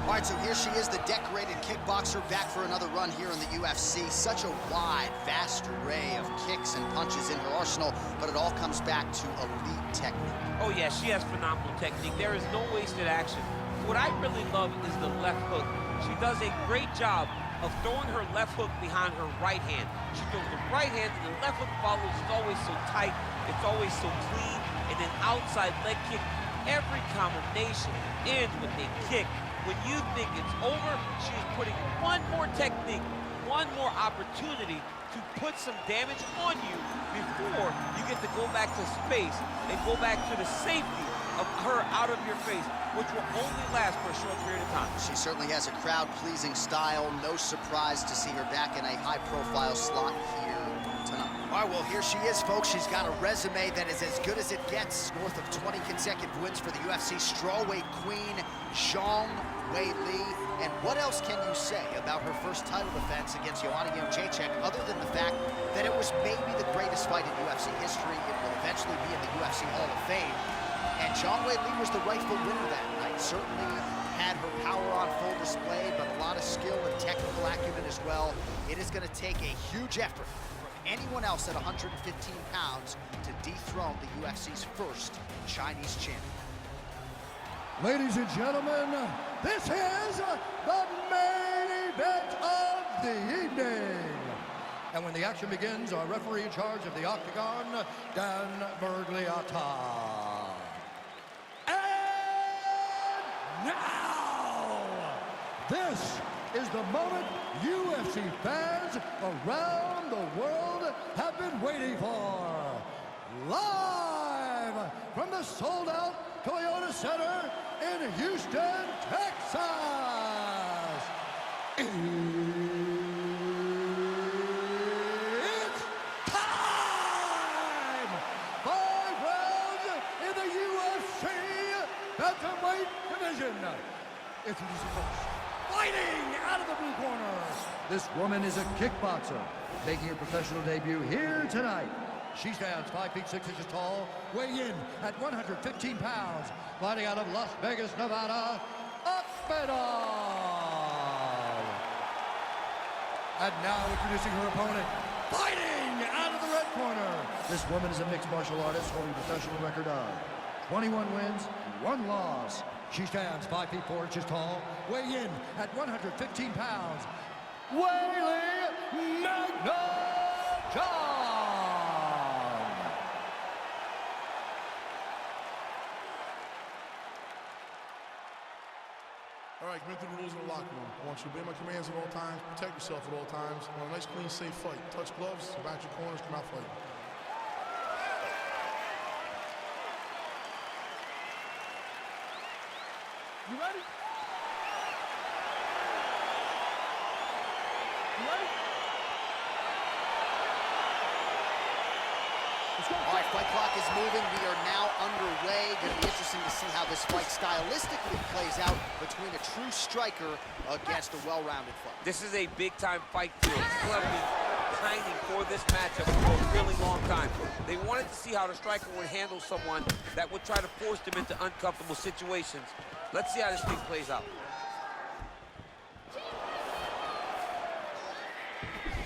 All right, so here she is, the decorated kickboxer, back for another run here in the UFC. Such a wide, vast array of kicks and punches in her arsenal, but it all comes back to elite technique. Oh yeah, she has phenomenal technique. There is no wasted action. What I really love is the left hook. She does a great job of throwing her left hook behind her right hand. She throws the right hand and the left hook follows. It's always so tight, it's always so clean, and then outside leg kick. Every combination ends with a kick. When you think it's over, she's putting one more technique, one more opportunity to put some damage on you before you get to go back to space and go back to the safety of her out of your face, which will only last for a short period of time. She certainly has a crowd-pleasing style. No surprise to see her back in a high-profile slot here tonight. All right, well, here she is, folks. She's got a resume that is as good as it gets. North of 20 consecutive wins for the UFC strawweight queen, Zhang Weili. And what else can you say about her first title defense against Joanna Jędrzejczyk, other than the fact that it was maybe the greatest fight in UFC history? It will eventually be in the UFC Hall of Fame. And Zhang Weili was the rightful winner that night. Certainly had her power on full display, but a lot of skill and technical acumen as well. It is going to take a huge effort from anyone else at 115 pounds to dethrone the UFC's first Chinese champion. Ladies and gentlemen, this is the main event of the evening. And when the action begins, our referee in charge of the Octagon, Dan Bergliata. And now, this is the moment UFC fans around the world have been waiting for. Live from the sold-out Toyota Center in Houston, Texas. It's time! 5 rounds in the UFC bantamweight division. Introducing first, fighting out of the blue corner. This woman is a kickboxer, making her professional debut here tonight. She stands 5 feet 6 inches tall, weighing in at 115 pounds, fighting out of Las Vegas, Nevada, Ahmedov. And now introducing her opponent, fighting out of the red corner. This woman is a mixed martial artist holding a professional record of 21 wins, 1 loss. She stands 5 feet 4 inches tall, weighing in at 115 pounds, Weili Magna. All right, commit to the rules in the locker room. I want you to obey my commands at all times, protect yourself at all times. I want a nice, clean, safe fight. Touch gloves, back your corners, come out fighting. You ready? You ready? All right, fight clock is moving. We are now underway. Going to be interesting to see how this fight stylistically plays out between a true striker against a well-rounded fighter. This is a big-time fight field. People have been pining for this matchup for a really long time. They wanted to see how the striker would handle someone that would try to force them into uncomfortable situations. Let's see how this thing plays out.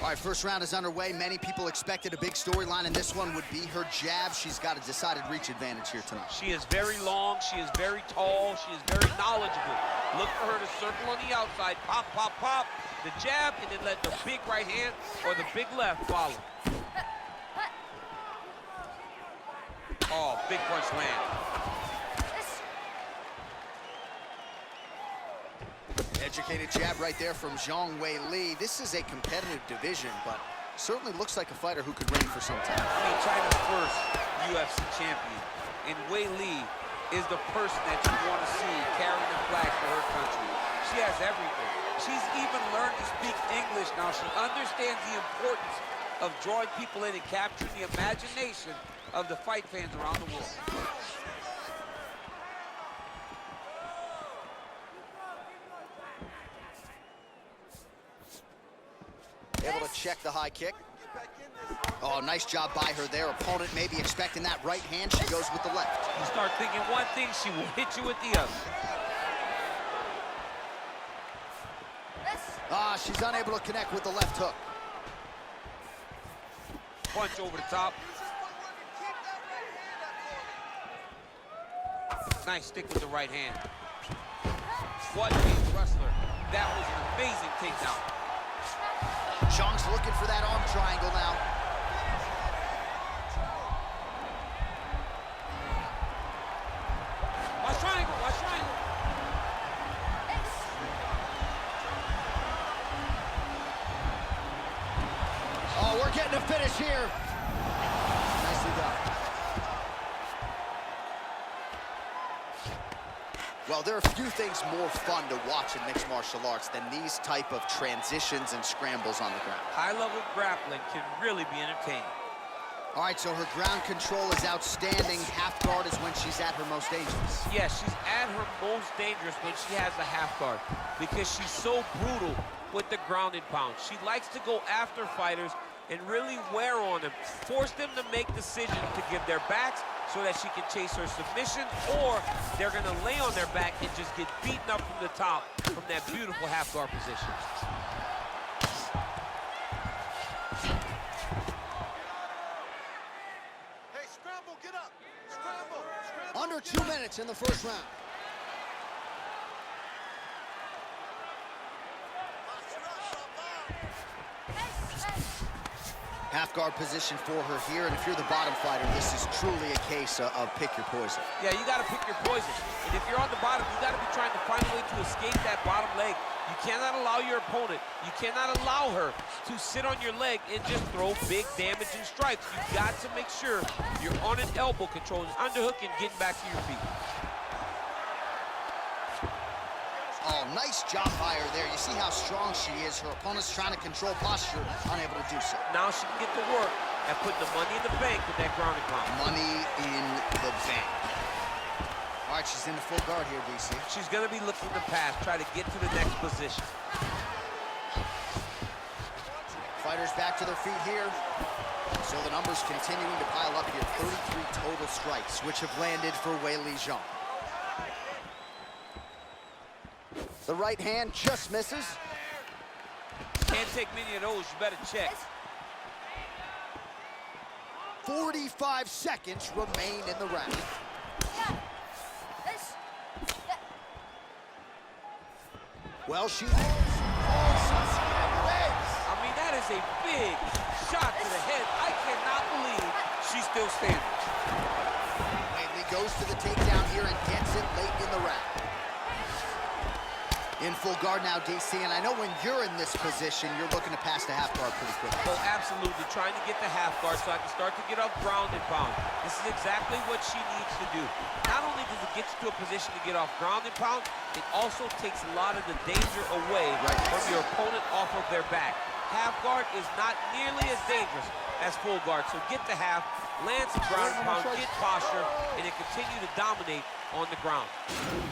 All right, first round is underway. Many people expected a big storyline, and this one would be her jab. She's got a decided reach advantage here tonight. She is very long, she is very tall, she is very knowledgeable. Look for her to circle on the outside, pop, pop, pop, the jab, and then let the big right hand or the big left follow. Oh, big punch land. Educated jab right there from Zhang Weili. This is a competitive division, but certainly looks like a fighter who could reign for some time. I mean, China's first UFC champion, and Weili is the person that you want to see carrying the flag for her country. She has everything. She's even learned to speak English now. She understands the importance of drawing people in and capturing the imagination of the fight fans around the world. Able to check the high kick. Oh, nice job by her there. Opponent maybe expecting that right hand. She goes with the left. You start thinking one thing, she will hit you with the other. Ah, she's unable to connect with the left hook. Punch over the top. Nice stick with the right hand. What a wrestler. That was an amazing takedown. Zhang's looking for that arm triangle now. Watch triangle, watch triangle. Oh, we're getting a finish here. Nicely done. Well, there are a few things more fun to watch in mixed martial arts than these type of transitions and scrambles on the ground. High-level grappling can really be entertaining. All right, so her ground control is outstanding. Half guard is when she's at her most dangerous. Yeah, she's at her most dangerous when she has a half guard because she's so brutal with the ground and pound. She likes to go after fighters and really wear on them, force them to make decisions to give their backs so that she can chase her submission, or they're gonna lay on their back and just get beaten up from the top from that beautiful half guard position. Hey, scramble, get up! Scramble! Scramble! Under 2 minutes in the first round. Half guard position for her here, and if you're the bottom fighter, this is truly a case of pick your poison. Yeah, you gotta pick your poison. And if you're on the bottom, you gotta be trying to find a way to escape that bottom leg. You cannot allow your opponent, you cannot allow her to sit on your leg and just throw big damaging strikes. You got to make sure you're on an elbow, controlling underhook and getting back to your feet. Oh, nice job by her there. You see how strong she is. Her opponent's trying to control posture, unable to do so. Now she can get to work and put the money in the bank with that ground and pound. Money in the bank. All right, she's in the full guard here, DC. She's gonna be looking to pass, try to get to the next position. Fighters back to their feet here. So the numbers continuing to pile up here. 33 total strikes, which have landed for Weili Zhang. The right hand just misses. Can't take many of those, you better check. 45 seconds remain in the round. Well, she holds legs. I mean, that is a big shot to the head. I cannot believe she's still standing. Weili goes to the takedown here and gets it late in the round. In full guard now, DC, and I know when you're in this position, you're looking to pass the half guard pretty quickly. Oh, absolutely. Trying to get the half guard so I can start to get up ground and pound. This is exactly what she needs to do. Not only does it get you to a position to get off ground and pound, it also takes a lot of the danger away from your opponent off of their back. Half guard is not nearly as dangerous as full guard, so get the half, land some ground and pound, get posture, and then continue to dominate on the ground.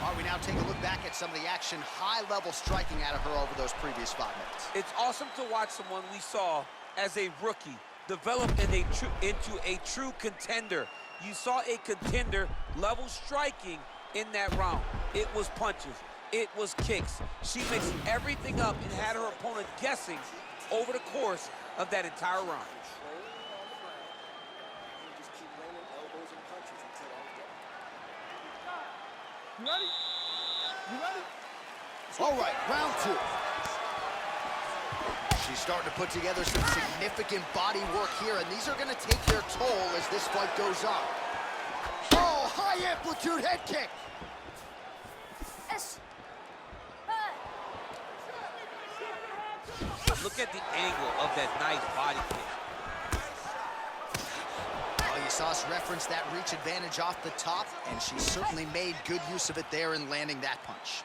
All right, we now take a look back at some of the action, high-level striking out of her over those previous 5 minutes. It's awesome to watch someone we saw as a rookie develop into a true contender. You saw a contender level striking in that round. It was punches, it was kicks. She mixed everything up and had her opponent guessing over the course of that entire round. You ready? You ready? All right, round 2. She's starting to put together some significant body work here, and these are going to take their toll as this fight goes on. Oh, high-amplitude head kick. Look at the angle of that nice body kick. Oh, you saw us reference that reach advantage off the top, and she certainly made good use of it there in landing that punch.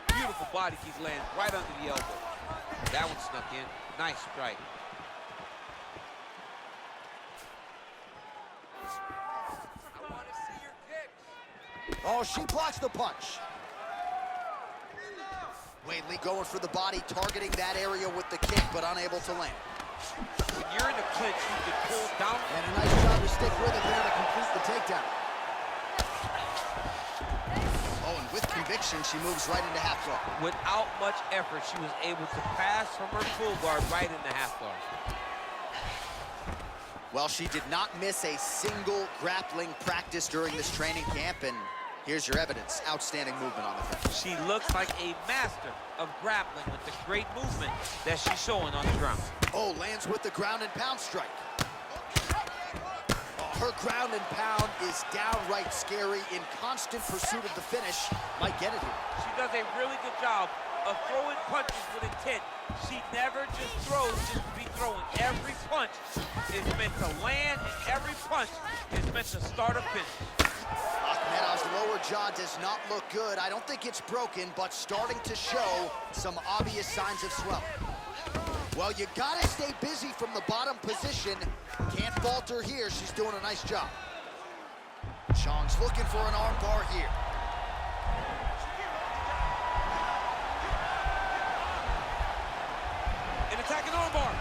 Beautiful body kick lands right under the elbow. That one snuck in. Nice strike. Oh, she blocks the punch. Weili going for the body, targeting that area with the kick, but unable to land. When you're in a clinch, you can pull down. And a nice job to stick with it there to complete the takedown. Oh, and with conviction. position, she moves right into half guard. Without much effort, she was able to pass from her full guard right into half guard. Well, she did not miss a single grappling practice during this training camp, and here's your evidence. Outstanding movement on the fence. She looks like a master of grappling with the great movement that she's showing on the ground. Oh, lands with the ground and pound strike. Her ground and pound is downright scary, in constant pursuit of the finish. Might get it here. She does a really good job of throwing punches with intent. She never just throws just to be throwing. Every punch is meant to land, and every punch is meant to start a finish. Akhmedov's lower jaw does not look good. I don't think it's broken, but starting to show some obvious signs of swelling. Well, you gotta stay busy from the bottom position. Can't falter here. She's doing a nice job. Zhang's looking for an arm bar here. An attacking arm bar.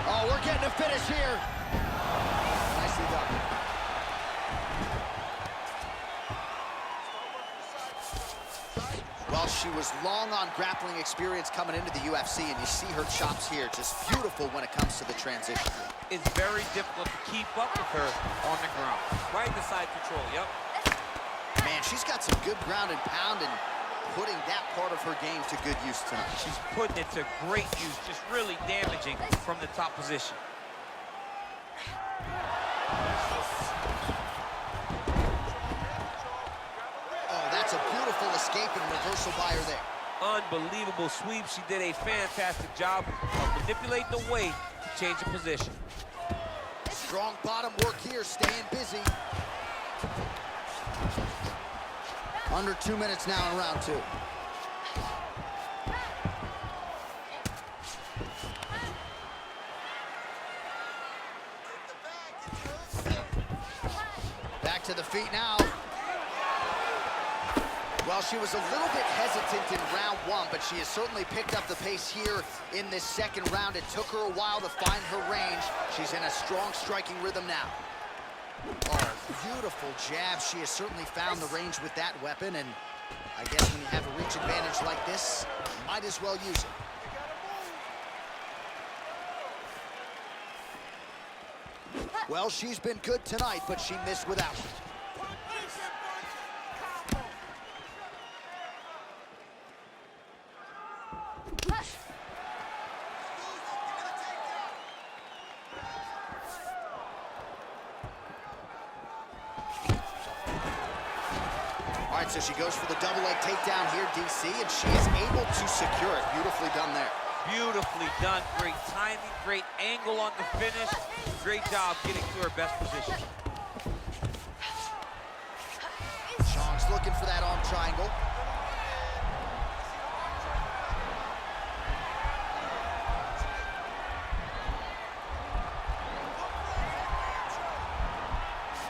Oh, we're getting a finish here. Nicely done. Well, she was long on grappling experience coming into the UFC, and you see her chops here, just beautiful when it comes to the transition. It's very difficult to keep up with her on the ground. Right in the side control, yep. Man, she's got some good ground and pound, and putting that part of her game to good use tonight. She's putting it to great use, just really damaging from the top position. Oh, that's a beautiful escape and reversal by her there. Unbelievable sweep. She did a fantastic job of manipulating the weight to change the position. Strong bottom work here, staying busy. Under 2 minutes now in round 2. Back to the feet now. Well, she was a little bit hesitant in round 1, but she has certainly picked up the pace here in this second round. It took her a while to find her range. She's in a strong striking rhythm now. Oh, beautiful jab. She has certainly found the range with that weapon, and I guess when you have a reach advantage like this, you might as well use it. Well, she's been good tonight, but she missed without it. All right, so she goes for the double leg takedown here, DC, and she is able to secure it. Beautifully done there. Beautifully done. Great timing, great angle on the finish. Great job getting to her best position. Zhang's looking for that arm triangle.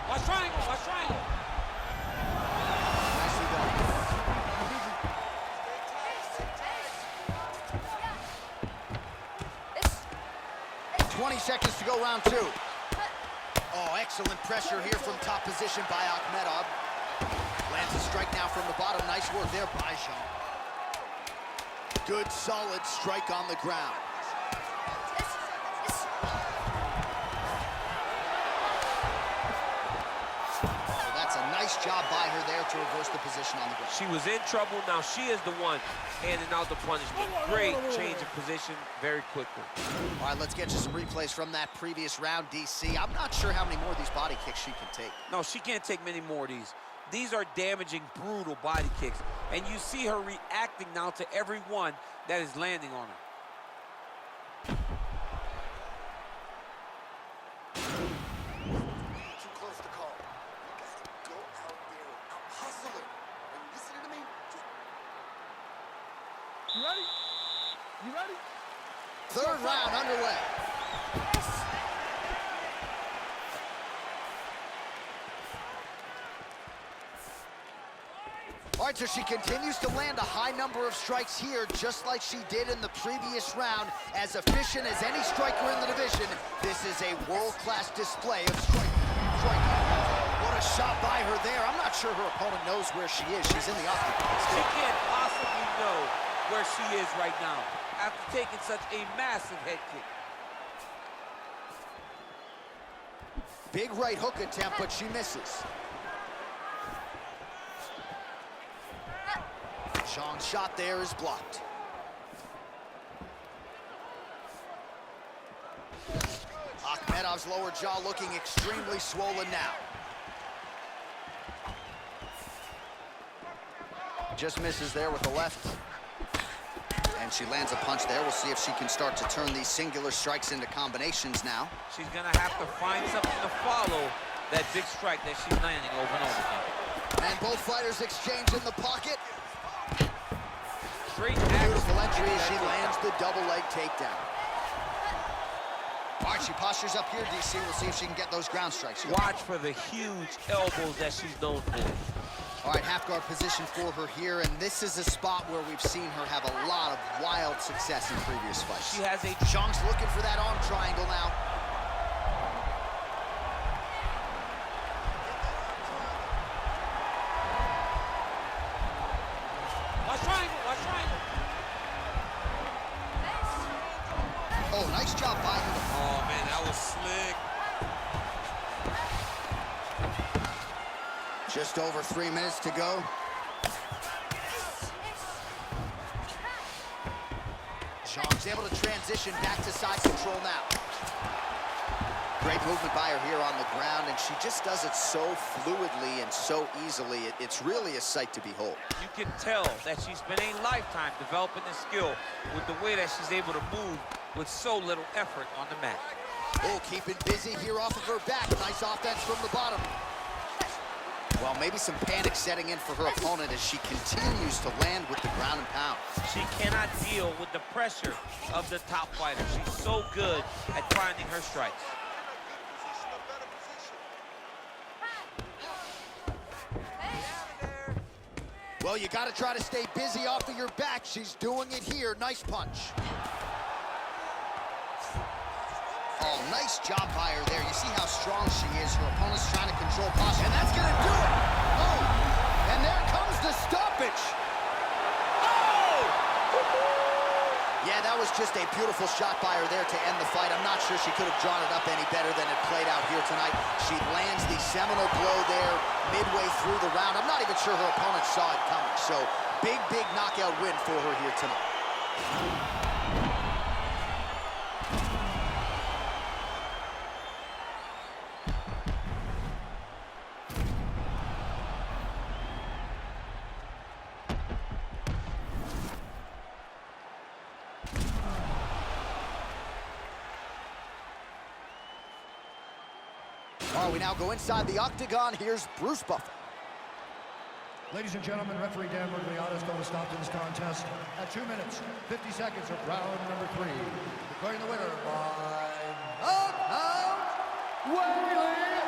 Watch triangle, watch triangle. 20 seconds to go, round 2. Oh, excellent pressure here from top position by Akhmedov. Lands a strike now from the bottom. Nice work there by Zhang. Good, solid strike on the ground. Oh, that's a nice job by her there to reverse the position on the ground. She was in trouble. Now she is the one handing out the punishment. Great change of position very quickly. All right, let's get you some replays from that previous round, DC. I'm not sure how many more of these body kicks she can take. No, she can't take many more of these. These are damaging, brutal body kicks. And you see her reacting now to every one that is landing on her. Too close to call. You gotta go out there and out-hustle her. Are you listening to me? You ready? You ready? Third round underway. All right, so she continues to land a high number of strikes here, just like she did in the previous round. As efficient as any striker in the division, this is a world-class display of striking. What a shot by her there. I'm not sure her opponent knows where she is. She's in the octagon. She can't possibly know where she is right now after taking such a massive head kick. Big right hook attempt, but she misses. Zhang's shot there is blocked. Akhmedov's lower jaw looking extremely swollen now. Just misses there with the left. And she lands a punch there. We'll see if she can start to turn these singular strikes into combinations now. She's gonna have to find something to follow that big strike that she's landing over and over again. And both fighters exchange in the pocket. Straight Beautiful entry as she lands the double leg takedown. All right, she postures up here, DC. We'll see if she can get those ground strikes. Watch for the huge elbows that she's known for. All right, half guard position for her here, and this is a spot where we've seen her have a lot of wild success in previous fights. She has a... Zhang's looking for that arm triangle now. Watch triangle, watch triangle. Oh, nice job by her. Oh, man, that was slick. Just over 3 minutes to go. Zhang's able to transition back to side control now. Great movement by her here on the ground, and she just does it so fluidly and so easily. It's really a sight to behold. You can tell that she's spent a lifetime developing this skill with the way that she's able to move with so little effort on the mat. Oh, keeping busy here off of her back. Nice offense from the bottom. Well, maybe some panic setting in for her opponent as she continues to land with the ground and pound. She cannot deal with the pressure of the top fighter. She's so good at finding her strikes. Well, you got to try to stay busy off of your back. She's doing it here. Nice punch. Oh, nice job by her there. You see how strong she is. Her opponent's trying to control posture. And that's going to do it. Oh, and there comes the stoppage. Oh! Yeah, that was just a beautiful shot by her there to end the fight. I'm not sure she could have drawn it up any better than it played out here tonight. She lands the seminal blow there midway through the round. I'm not even sure her opponent saw it coming. So, big knockout win for her here tonight. All right, we now go inside the octagon. Here's Bruce Buffer. Ladies and gentlemen, referee Dan Murgliata is going to stop this contest at 2 minutes, 50 seconds of round number 3. Declaring the winner by knockout, Weili.